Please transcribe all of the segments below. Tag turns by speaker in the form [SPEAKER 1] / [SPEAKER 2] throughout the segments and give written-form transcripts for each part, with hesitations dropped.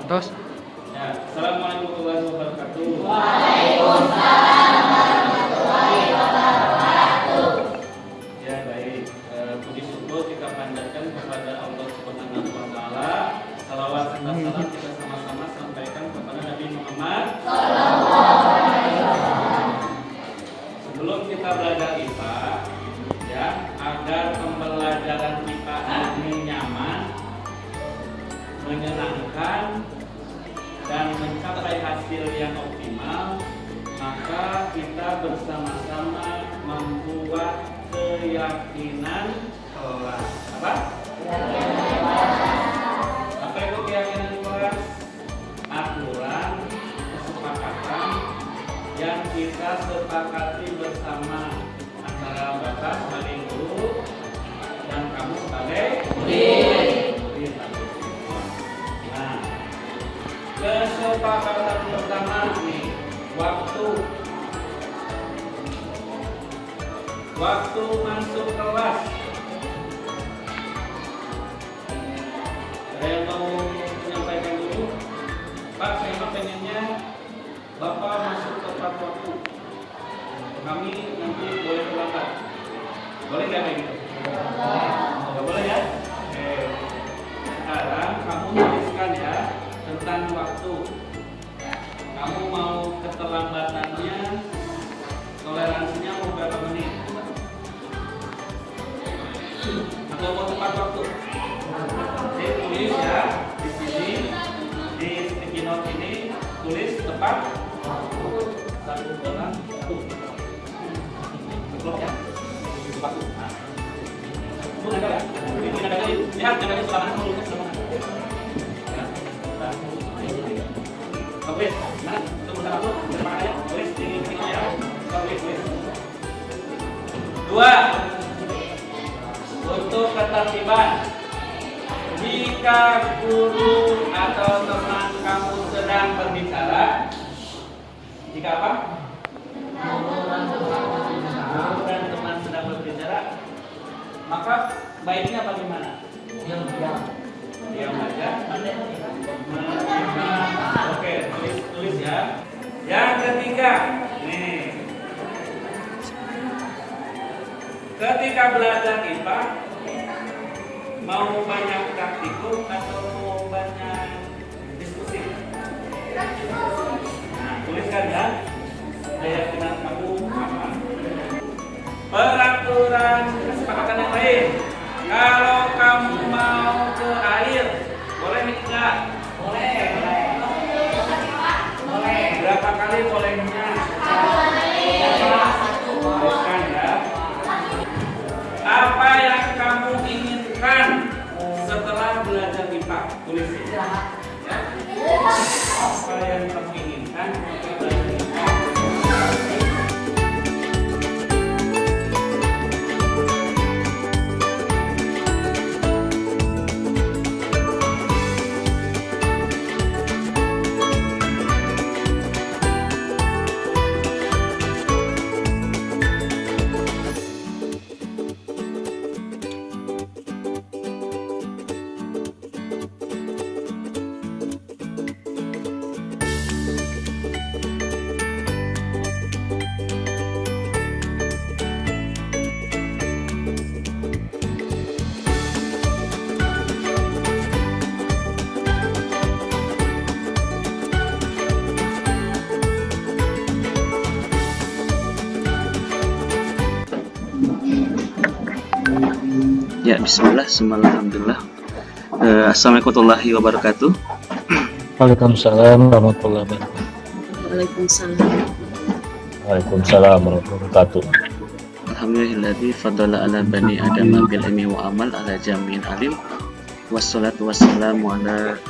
[SPEAKER 1] Terus?
[SPEAKER 2] Ya, Assalamualaikum warahmatullahi wabarakatuh.
[SPEAKER 3] Waalaikumsalam warahmatullahi wabarakatuh.
[SPEAKER 2] Ya baik, puji syukur kita panjatkan kepada Allah Subhanahu wa Ta'ala. Salawat serta salam kita sama-sama sampaikan kepada Nabi Muhammad. Sebelum kita belajar IPA, ya, agar pembelajaran IPA ini nyaman, menyenangkan, dan mencapai hasil yang optimal, maka kita bersama-sama membuat keyakinan kelas. Apa? Apa itu keyakinan kelas? Aturan, kesepakatan yang kita sepakati bersama antara Bapak sebagai guru dan kamu sebagai murid. Nah, kesepakatan pertama nih, waktu masuk kelas. Ada yang mau menyampaikan dulu? Pak, saya mah pengennya Bapak masuk tepat waktu. Kami nanti boleh terlambat. Boleh nggak kayak gitu? Nggak boleh ya? Oke. Sekarang kamu tuliskan ya tentang waktu. Kamu mau keterlambatannya, toleransinya mau berapa menit? Atau mau tepat waktu? Jadi tulis ya di sini, di sticky note ini tulis tepat waktu. 1, 2, 1. Cukup ya? Tepat waktu. Nah. Itu ada ya? Ini ada lagi. Lihat ada selama lurus selama. Tulis, mana? Tunggu bentar aku, berapa ya? Tulis di sini ya. Tulis. 2. Untuk ketertiban, jika guru atau teman kamu sedang berbicara, jika apa? Guru dan teman sedang berbicara, maka baiknya bagaimana? Diam aja. Oke, tulis ya. Yang ketiga, nih. Ketika belajar IPA, mau banyak praktikum atau mau banyak diskusi? Nah, tuliskan ya. Keyakinan kamu apa? Peraturan kesepakatan yang lain. Kalau kamu mau ke air, boleh enggak? Boleh. Berapa kali bolehnya? Tuliskan ya. Apa yang kamu inginkan setelah belajar IPA? Tulis ya. Apa yang kamu inginkan setelah belajar IPA?
[SPEAKER 4] Ya, bismillah, alhamdulillah. Assalamualaikum warahmatullahi wabarakatuh.
[SPEAKER 5] Waalaikumsalam warahmatullahi wabarakatuh. Waalaikumsalam warahmatullahi wabarakatuh.
[SPEAKER 4] Alhamdulillahilladzi fadala ala bani adama bil ilmi wa amal ala jami'in alim. Wassalatu wassalamu ala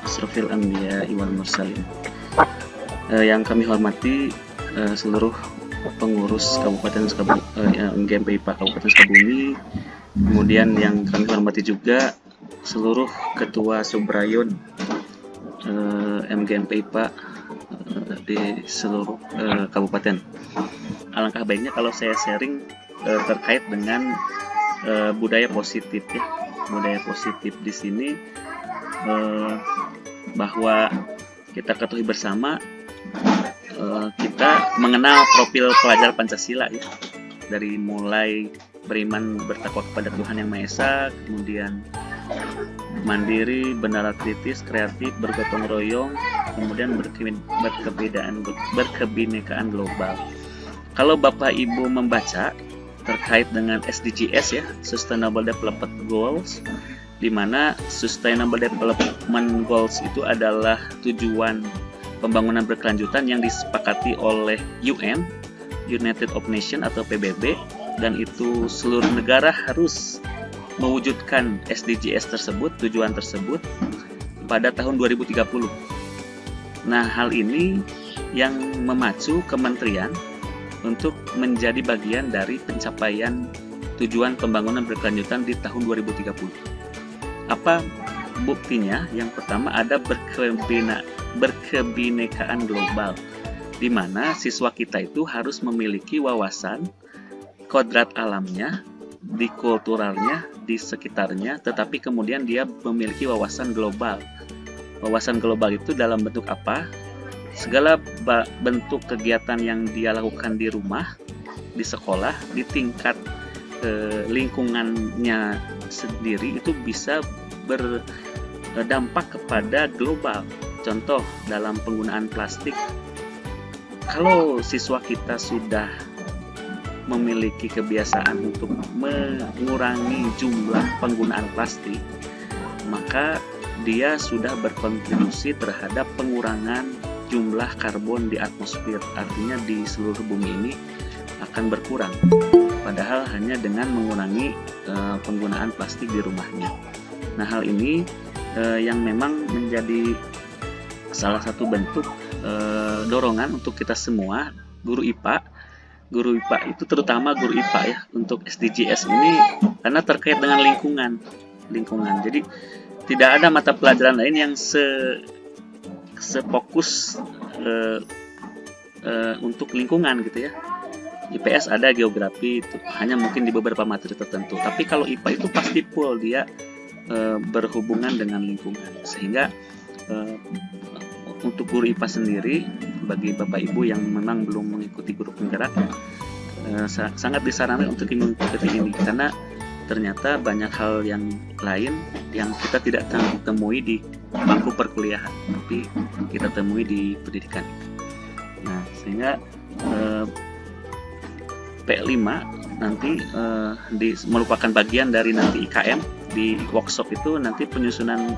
[SPEAKER 4] asrofil anbiya wal mursalin. Yang kami hormati seluruh pengurus Kabupaten MGMP IPA Kabupaten Sukabumi. Kemudian yang kami hormati juga seluruh ketua subrayun MGMP IPA di seluruh kabupaten. Alangkah baiknya kalau saya sharing terkait dengan budaya positif ya. Budaya positif di sini bahwa kita ketahui bersama kita mengenal profil pelajar Pancasila ya, dari mulai beriman bertakwa kepada Tuhan Yang Maha Esa, kemudian mandiri, benar kritis, kreatif, bergotong royong, kemudian berkebinekaan global. Kalau Bapak Ibu membaca terkait dengan SDGs ya, Sustainable Development Goals, di mana Sustainable Development Goals itu adalah tujuan pembangunan berkelanjutan yang disepakati oleh UN, United of Nations atau PBB, dan itu seluruh negara harus mewujudkan SDGs tersebut, tujuan tersebut pada tahun 2030. Nah, hal ini yang memacu kementerian untuk menjadi bagian dari pencapaian tujuan pembangunan berkelanjutan di tahun 2030. Apa buktinya? Yang pertama ada berkebinekaan global, di mana siswa kita itu harus memiliki wawasan kodrat alamnya, di kulturalnya, di sekitarnya, tetapi kemudian dia memiliki wawasan global. Wawasan global itu dalam bentuk apa? Segala bentuk kegiatan yang dia lakukan di rumah, di sekolah, di tingkat lingkungannya sendiri itu bisa berdampak kepada global. Contoh dalam penggunaan plastik, kalau siswa kita sudah memiliki kebiasaan untuk mengurangi jumlah penggunaan plastik, maka dia sudah berkontribusi terhadap pengurangan jumlah karbon di atmosfer. Artinya di seluruh bumi ini akan berkurang, padahal hanya dengan mengurangi penggunaan plastik di rumahnya. Nah, hal ini yang memang menjadi salah satu bentuk dorongan untuk kita semua guru IPA itu, terutama guru IPA ya, untuk SDGs ini karena terkait dengan lingkungan. Jadi tidak ada mata pelajaran lain yang sefokus untuk lingkungan gitu ya. IPS ada geografi, itu hanya mungkin di beberapa materi tertentu. Tapi kalau IPA itu pasti full dia berhubungan dengan lingkungan, sehingga untuk guru IPA sendiri, bagi Bapak Ibu yang memang belum mengikuti guru penggerak, sangat disarankan untuk mengikuti ini, karena ternyata banyak hal yang lain yang kita tidak temui di bangku perkuliahan, tapi kita temui di pendidikan. Nah, sehingga P5 nanti merupakan bagian dari nanti IKM. Di workshop itu nanti penyusunan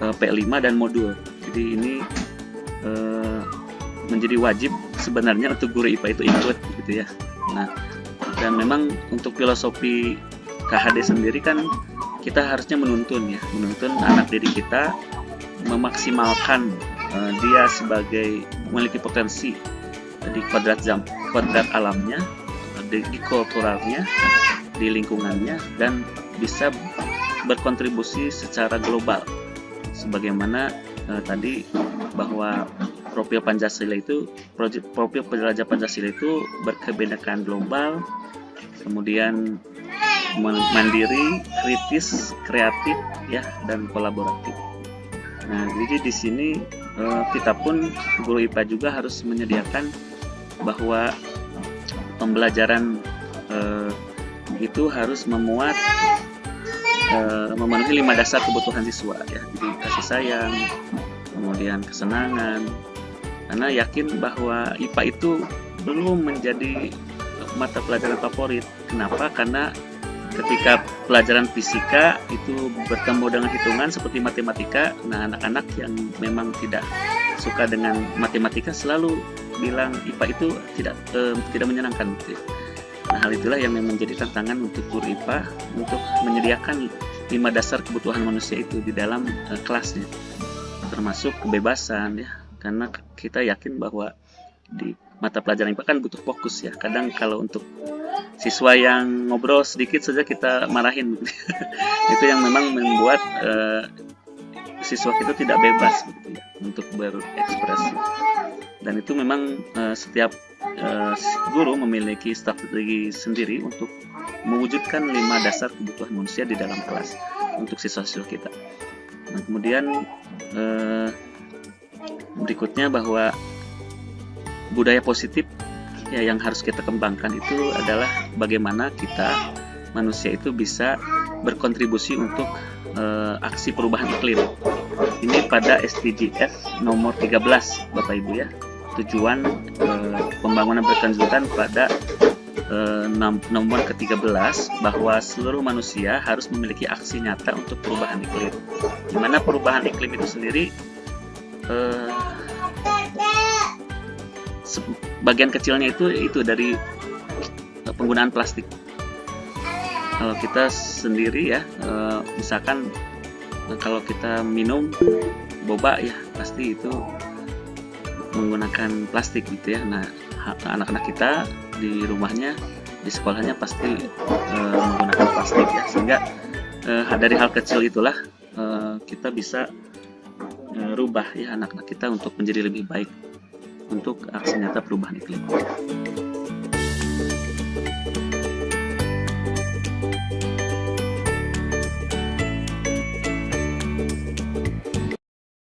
[SPEAKER 4] P5 dan modul. Jadi ini menjadi wajib sebenarnya untuk guru IPA itu ikut gitu ya. Nah, dan memang untuk filosofi KHD sendiri kan kita harusnya menuntun anak didik kita memaksimalkan dia sebagai memiliki potensi di kodrat alamnya, di kulturalnya, di lingkungannya, dan bisa berkontribusi secara global. Sebagaimana tadi bahwa profil Pancasila itu, profil pelajar Pancasila itu berkebinekaan global, kemudian mandiri, kritis, kreatif, ya, dan kolaboratif. Nah, jadi di sini kita pun guru IPA juga harus menyediakan bahwa pembelajaran itu harus memuat memenuhi 5 dasar kebutuhan siswa ya. Jadi kasih sayang, kemudian kesenangan. Karena yakin bahwa IPA itu belum menjadi mata pelajaran favorit. Kenapa? Karena ketika pelajaran fisika itu bertemu dengan hitungan seperti matematika, nah anak-anak yang memang tidak suka dengan matematika selalu bilang IPA itu tidak menyenangkan gitu ya. Nah, hal itulah yang menjadi tantangan untuk guru IPA untuk menyediakan 5 dasar kebutuhan manusia itu di dalam kelasnya, termasuk kebebasan ya, karena kita yakin bahwa di mata pelajaran IPA kan butuh fokus ya. Kadang kalau untuk siswa yang ngobrol sedikit saja kita marahin itu yang memang membuat siswa kita tidak bebas gitu ya, untuk berekspresi. Dan itu memang setiap guru memiliki strategi sendiri untuk mewujudkan 5 dasar kebutuhan manusia di dalam kelas untuk siswa-siswa kita. Nah, kemudian berikutnya bahwa budaya positif ya yang harus kita kembangkan itu adalah bagaimana kita manusia itu bisa berkontribusi untuk aksi perubahan iklim. Ini pada SDGs nomor 13 Bapak Ibu ya. Tujuan pembangunan berkelanjutan pada nomor ke-13 bahwa seluruh manusia harus memiliki aksi nyata untuk perubahan iklim. Di mana perubahan iklim itu sendiri bagian kecilnya itu dari penggunaan plastik. Kalau kita sendiri ya, misalkan kalau kita minum boba ya pasti itu menggunakan plastik gitu ya. Nah, anak-anak kita di rumahnya, di sekolahnya pasti menggunakan plastik ya. Sehingga dari hal kecil itulah kita bisa rubah ya anak-anak kita untuk menjadi lebih baik untuk aksi nyata perubahan iklim.